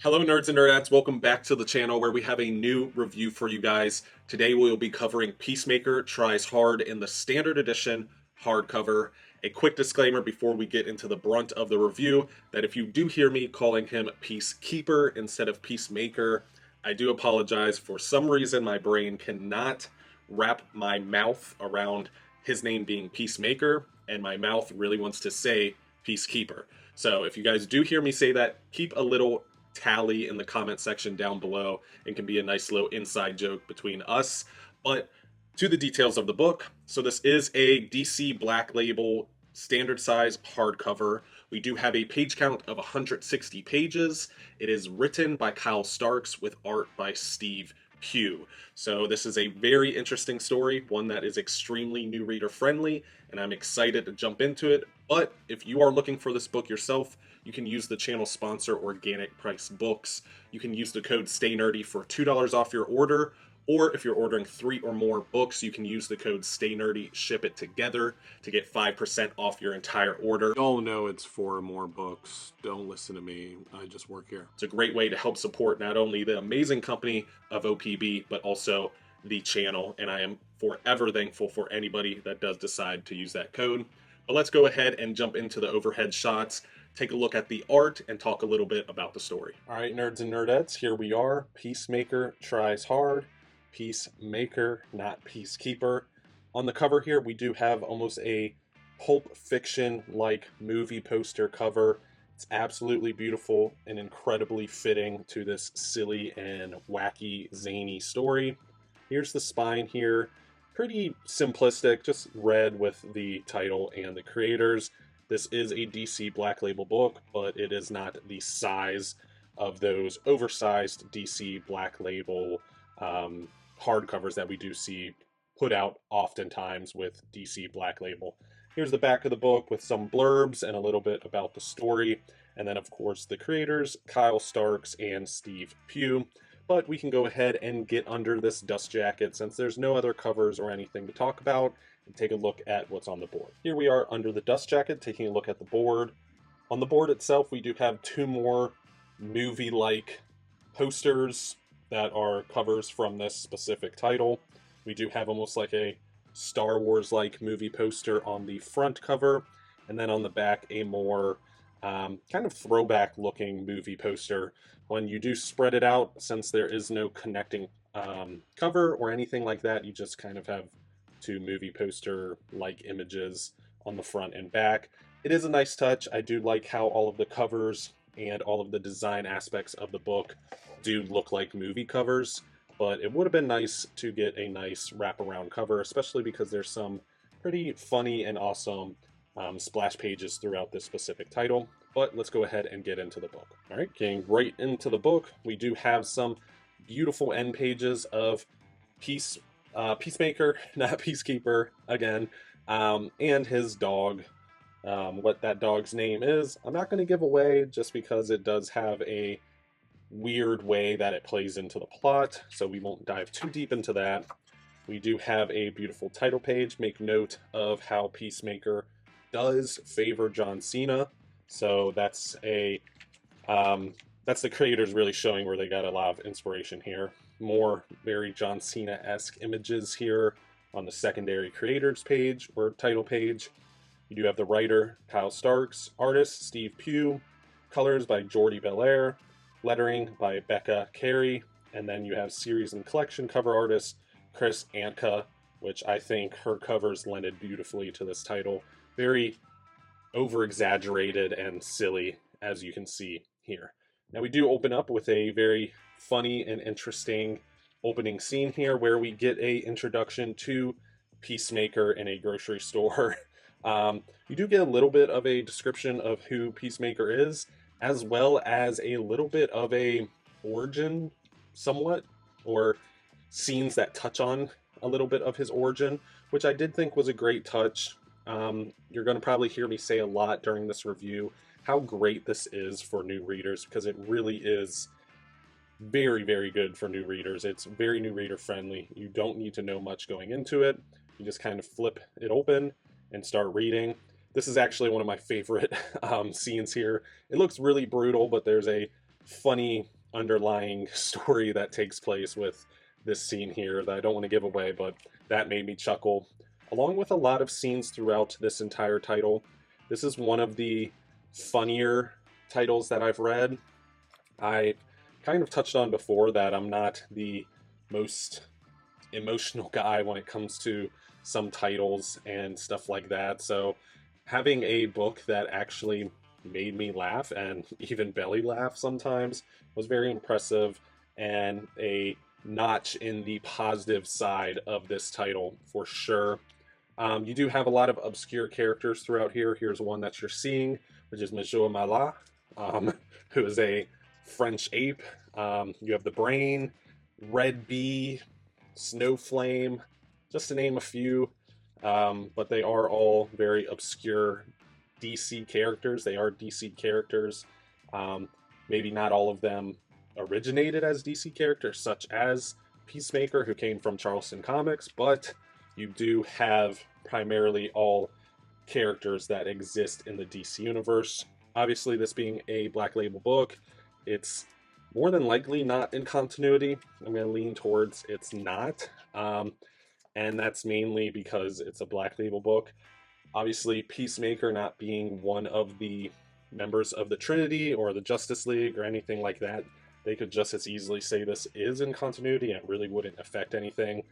Hello nerds and nerdettes, welcome back to the channel where we have a new review for you guys. Today we will be covering Peacemaker Tries Hard in the Standard Edition hardcover. A quick disclaimer before we get into the brunt of the review, that if you do hear me calling him Peacekeeper instead of Peacemaker, I do apologize. For some reason my brain cannot wrap my mouth around his name being Peacemaker, and my mouth really wants to say Peacekeeper. So if you guys do hear me say that, keep a little tally in the comment section down below. It can be a nice little inside joke between us. But to the details of the book. So this is a DC Black Label standard size hardcover. We do have a page count of 160 pages. It is written by Kyle Starks with art by Steve Pugh. So this is a very interesting story, one that is extremely new reader friendly, and I'm excited to jump into it. But if you are looking for this book yourself, you can use the channel sponsor Organic Price Books. You can use the code STAYNERDY for $2 off your order, or if you're ordering 3 or more books, you can use the code STAYNERDY, ship it together, to get 5% off your entire order. Oh no, it's 4 or more books. Don't listen to me. I just work here. It's a great way to help support not only the amazing company of OPB, but also the channel, and I am forever thankful for anybody that does decide to use that code. But let's go ahead and jump into the overhead shots, take a look at the art, and talk a little bit about the story. All right, nerds and nerdettes, here we are. Peacemaker Tries Hard. Peacemaker, not Peacekeeper. On the cover here, we do have almost a Pulp Fiction-like movie poster cover. It's absolutely beautiful and incredibly fitting to this silly and wacky, zany story. Here's the spine here. Pretty simplistic, just red with the title and the creators. This is a DC Black Label book, but it is not the size of those oversized DC Black Label hardcovers that we do see put out oftentimes with DC Black Label. Here's the back of the book with some blurbs and a little bit about the story. And then, of course, the creators, Kyle Starks and Steve Pugh. But we can go ahead and get under this dust jacket since there's no other covers or anything to talk about, and take a look at what's on the board. Here we are under the dust jacket, taking a look at the board. On the board itself, we do have 2 more movie-like posters that are covers from this specific title. We do have almost like a Star Wars-like movie poster on the front cover, and then on the back a more kind of throwback-looking movie poster. When you do spread it out, since there is no connecting cover or anything like that, you just kind of have 2 movie poster-like images on the front and back. It is a nice touch. I do like how all of the covers and all of the design aspects of the book do look like movie covers, but it would have been nice to get a nice wraparound cover, especially because there's some pretty funny and awesome splash pages throughout this specific title. But let's go ahead and get into the book. All right, getting right into the book, we do have some beautiful end pages of Peacemaker, not Peacekeeper, again, and his dog. What that dog's name is, I'm not going to give away just because it does have a weird way that it plays into the plot, so we won't dive too deep into that. We do have a beautiful title page. Make note of how Peacemaker does favor John Cena. So that's the creators really showing where they got a lot of inspiration here. More very John Cena-esque images here on the secondary creators page or title page. You do have the writer, Kyle Starks, artist, Steve Pugh, colors by Jordi Belair, lettering by Becca Carey, and then you have series and collection cover artist, Chris Anka, which I think her covers lended beautifully to this title. Very over-exaggerated and silly, as you can see here. Now we do open up with a very funny and interesting opening scene here where we get a introduction to Peacemaker in a grocery store. You do get a little bit of a description of who Peacemaker is, as well as a little bit of a origin, somewhat, or scenes that touch on a little bit of his origin, which I did think was a great touch. You're going to probably hear me say a lot during this review how great this is for new readers, because it really is very, very good for new readers. It's very new reader friendly. You don't need to know much going into it. You just kind of flip it open and start reading. This is actually one of my favorite scenes here. It looks really brutal, but there's a funny underlying story that takes place with this scene here that I don't want to give away, but that made me chuckle. Along with a lot of scenes throughout this entire title, this is one of the funnier titles that I've read. I kind of touched on before that I'm not the most emotional guy when it comes to some titles and stuff like that. So having a book that actually made me laugh and even belly laugh sometimes was very impressive, and a notch in the positive side of this title for sure. You do have a lot of obscure characters throughout here. Here's one that you're seeing, which is Monsieur Malat, who is a French ape. You have the Brain, Red Bee, Snowflame, just to name a few. But they are all very obscure DC characters. They are DC characters. Maybe not all of them originated as DC characters, such as Peacemaker, who came from Charleston Comics, but you do have primarily all characters that exist in the DC universe. Obviously, this being a Black Label book, it's more than likely not in continuity. I'm going to lean towards it's not. And that's mainly because it's a Black Label book. Obviously, Peacemaker not being one of the members of the Trinity or the Justice League or anything like that, they could just as easily say this is in continuity and it really wouldn't affect anything.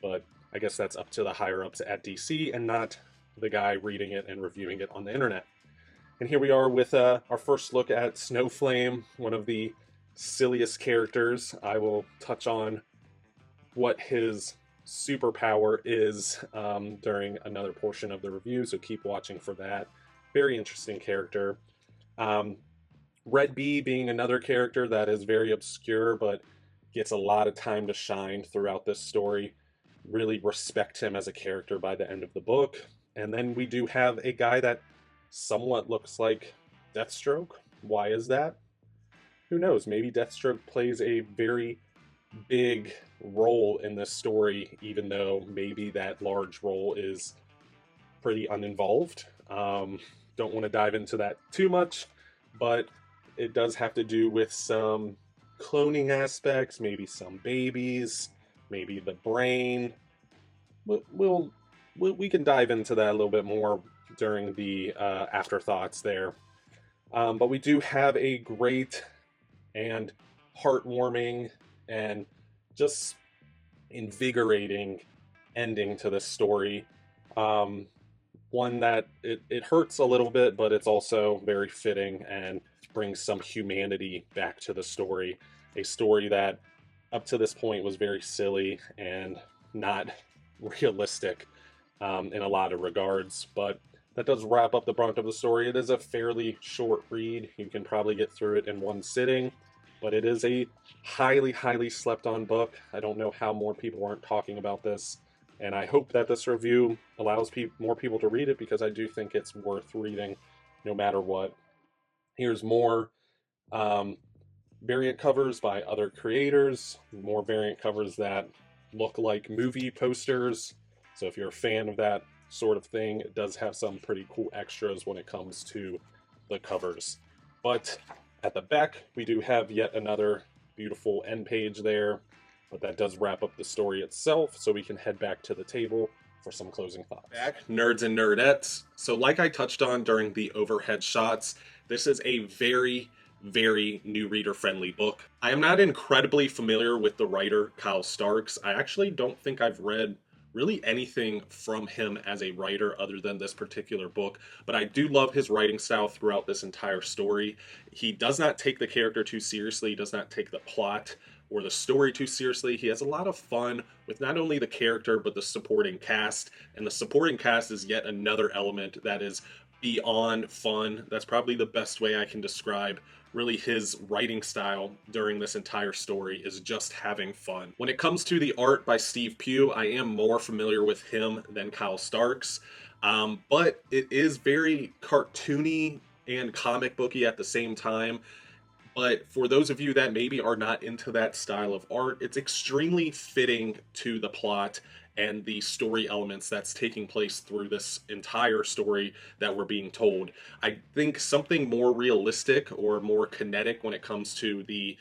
But I guess that's up to the higher-ups at DC and not the guy reading it and reviewing it on the internet. And here we are with our first look at Snowflame, one of the silliest characters. I will touch on what his superpower is during another portion of the review, so keep watching for that. Very interesting character. Red Bee being another character that is very obscure but gets a lot of time to shine throughout this story. Really respect him as a character by the end of the book. And then we do have a guy that somewhat looks like Deathstroke. Why is that? Who knows? Maybe Deathstroke plays a very big role in this story, even though maybe that large role is pretty uninvolved. Don't want to dive into that too much, but it does have to do with some cloning aspects, maybe some babies, maybe the Brain. We can dive into that a little bit more during the afterthoughts there. But we do have a great and heartwarming and just invigorating ending to this story. One that it hurts a little bit, but it's also very fitting and brings some humanity back to the story. A story that up to this point was very silly and not realistic in a lot of regards, but that does wrap up the brunt of the story. It is a fairly short read. You can probably get through it in one sitting, but it is a highly, highly slept on book. I don't know how more people aren't talking about this, and I hope that this review allows more people to read it, because I do think it's worth reading no matter what. Here's more variant covers by other creators, more variant covers that look like movie posters. So if you're a fan of that sort of thing, it does have some pretty cool extras when it comes to the covers. But at the back, we do have yet another beautiful end page there, but that does wrap up the story itself, so we can head back to the table for some closing thoughts. Back, nerds and nerdettes. So like I touched on during the overhead shots, this is a very, very new reader friendly book. I am not incredibly familiar with the writer Kyle Starks. I actually don't think I've read really anything from him as a writer other than this particular book, but I do love his writing style throughout this entire story. He does not take the character too seriously, he does not take the plot or the story too seriously. He has a lot of fun with not only the character but the supporting cast, and the supporting cast is yet another element that is beyond fun. That's probably the best way I can describe really his writing style during this entire story, is just having fun. When it comes to the art by Steve Pugh, I am more familiar with him than Kyle Starks, but it is very cartoony and comic booky at the same time. But for those of you that maybe are not into that style of art, it's extremely fitting to the plot and the story elements that's taking place through this entire story that we're being told. I think something more realistic or more kinetic when it comes to the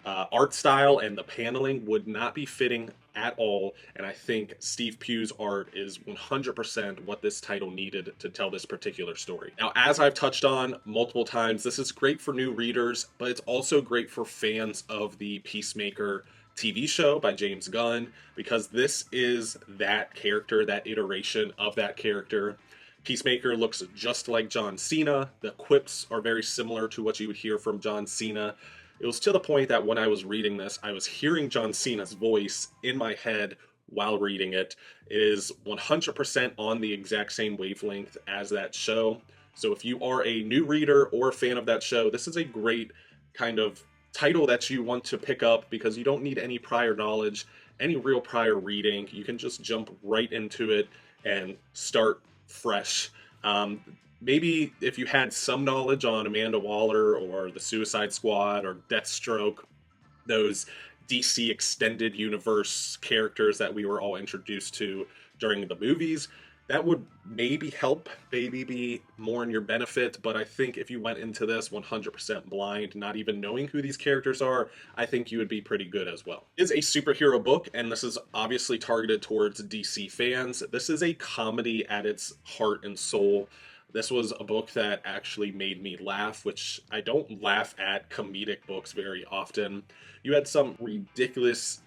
art style and the paneling would not be fitting at all. And I think Steve Pugh's art is 100% what this title needed to tell this particular story. Now, as I've touched on multiple times, this is great for new readers, but it's also great for fans of the Peacemaker TV show by James Gunn, because this is that character, that iteration of that character. Peacemaker looks just like John Cena. The quips are very similar to what you would hear from John Cena. It was to the point that when I was reading this, I was hearing John Cena's voice in my head while reading it. It is 100% on the exact same wavelength as that show. So if you are a new reader or a fan of that show, this is a great kind of title that you want to pick up, because you don't need any prior knowledge, any real prior reading. You can just jump right into it and start fresh. Maybe if you had some knowledge on Amanda Waller or the Suicide Squad or Deathstroke, those DC extended universe characters that we were all introduced to during the movies, that would maybe help, maybe be more in your benefit. But I think if you went into this 100% blind, not even knowing who these characters are, I think you would be pretty good as well. It is a superhero book, and this is obviously targeted towards DC fans. This is a comedy at its heart and soul. This was a book that actually made me laugh, which I don't laugh at comedic books very often. You had some ridiculous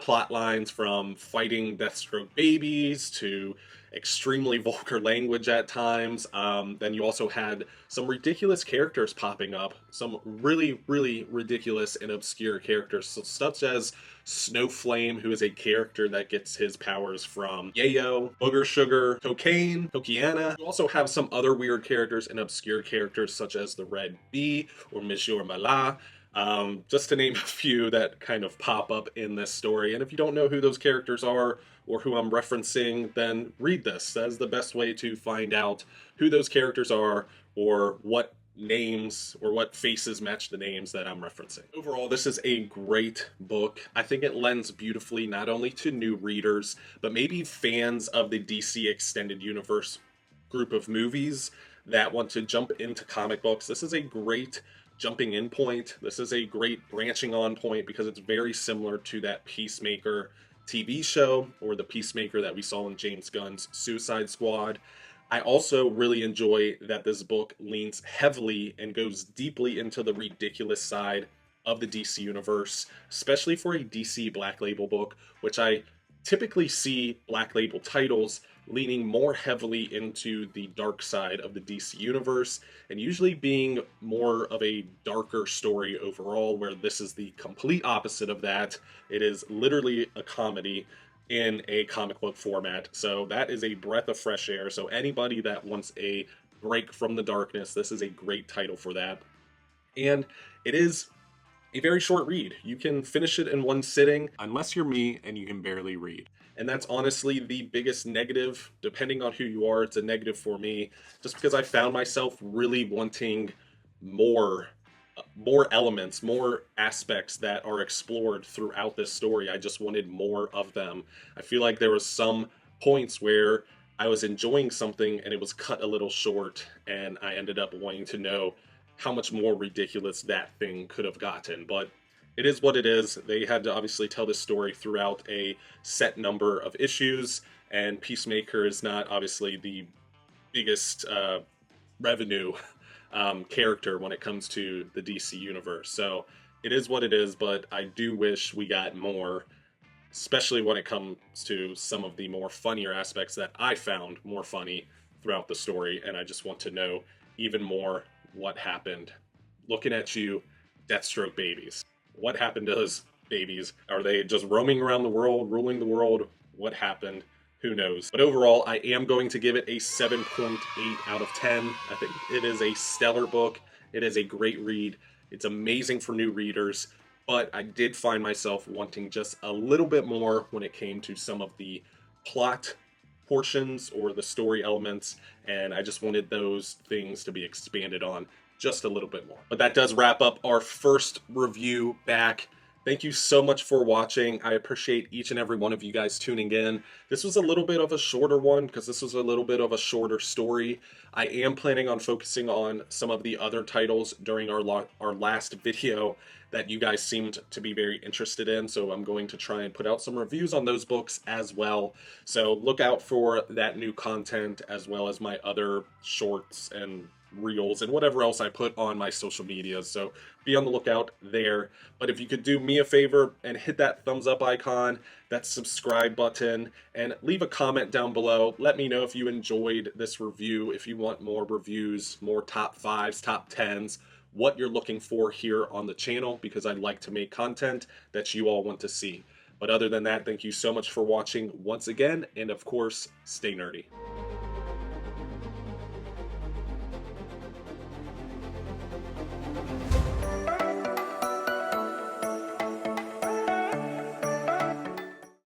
plot lines, from fighting Deathstroke babies to extremely vulgar language at times. Then you also had some ridiculous characters popping up, some really, really ridiculous and obscure characters, such as Snowflame, who is a character that gets his powers from yayo, booger sugar, cocaine, coquiana. You also have some other weird characters and obscure characters, such as the Red Bee or Monsieur Malin. Just to name a few that kind of pop up in this story. And if you don't know who those characters are or who I'm referencing, then read this. That is the best way to find out who those characters are, or what names or what faces match the names that I'm referencing. Overall, this is a great book. I think it lends beautifully not only to new readers, but maybe fans of the DC Extended Universe group of movies that want to jump into comic books. This is a great jumping in point. This is a great branching on point, because it's very similar to that Peacemaker TV show, or the Peacemaker that we saw in James Gunn's Suicide Squad. I also really enjoy that this book leans heavily and goes deeply into the ridiculous side of the DC universe, especially for a DC Black Label book, which I typically see Black Label titles leaning more heavily into the dark side of the DC universe, and usually being more of a darker story overall, where this is the complete opposite of that. It is literally a comedy in a comic book format. So that is a breath of fresh air. So anybody that wants a break from the darkness, this is a great title for that. And it is a very short read. You can finish it in one sitting, Unless you're me and you can barely read. and that's honestly the biggest negative. Depending on who you are, it's a negative for me, just because I found myself really wanting more elements, more aspects that are explored throughout this story. I just wanted more of them. I feel like there was some points where I was enjoying something and it was cut a little short, and I ended up wanting to know how much more ridiculous that thing could have gotten. But it is what it is. They had to obviously tell this story throughout a set number of issues, and Peacemaker is not obviously the biggest revenue character when it comes to the DC universe. So it is what it is, but I do wish we got more, especially when it comes to some of the more funnier aspects that I found more funny throughout the story. And I just want to know even more what happened. Looking at you, Deathstroke babies. What happened to those babies? Are they just roaming around the world, ruling the world? What happened? Who knows? But overall, I am going to give it a 7.8 out of 10. I think it is a stellar book. It is a great read. It's amazing for new readers, but I did find myself wanting just a little bit more when it came to some of the plot portions or the story elements, and I just wanted those things to be expanded on just a little bit more. But that does wrap up our first review back. Thank you so much for watching. I appreciate each and every one of you guys tuning in. This was a little bit of a shorter one because this was a little bit of a shorter story. I am planning on focusing on some of the other titles during our last video that you guys seemed to be very interested in. So I'm going to try and put out some reviews on those books as well. So look out for that new content as well as my other shorts and reels and whatever else I put on my social media. So be on the lookout there. But if you could do me a favor and hit that thumbs up icon, that subscribe button, and leave a comment down below. Let me know if you enjoyed this review, if you want more reviews, more top fives, top tens, what you're looking for here on the channel, because I like to make content that you all want to see. But other than that, thank you so much for watching once again, and of course, stay nerdy.